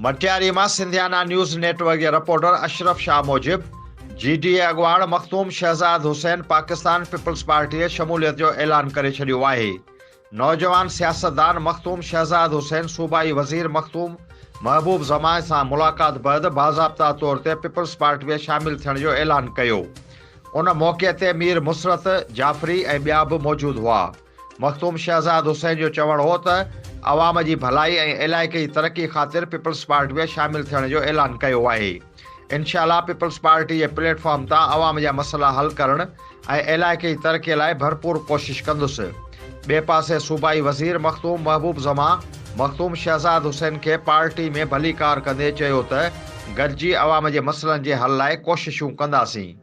मटियारी में Sindhiana news network के reporter Ashraf Shah मूजिब GDA अगवान मखदूम शहजाद हुसैन पाकिस्तान पीपल्स पार्टी शमूलियत जो ऐलान करे छड़ियो आहे। नौजवान सियासतदान मखदूम शहजाद हुसैन सूबाई वज़ीर मखदूम महबूब जमाए से मुलाकात बैद बाज़ाब्ता तौर ते पीपल्स पार्टी में शामिल थियण जो ऐलान कयो। उन मौके ते मीर मुसरत जाफरी ऐं ॿिया बि मौजूद हुआ। मखदूम शहजाद हुसैन जो चवण हो त अवाम जी भलाई ऐं इलाइक़े जी तरक्की ख़ातिर पीपल्स पार्टी में शामिल थियण जो ऐलान कयो आहे। इंशाअल्लाह पीपल्स पार्टी जे प्लेटफॉर्म तां अवाम जा मसला हल करण ऐं इलाइक़े जी तरक्कीअ लाइ भरपूर कोशिश कंदुसि। ॿिए पासे सूबाई वज़ीर मखदूम महबूब जमा मखदूम शहजाद हुसैन खे पार्टी में भली कार कंदे चयो त गॾिजी अवाम जे मसइलनि जे हल लाइ कोशिशूं कंदासीं।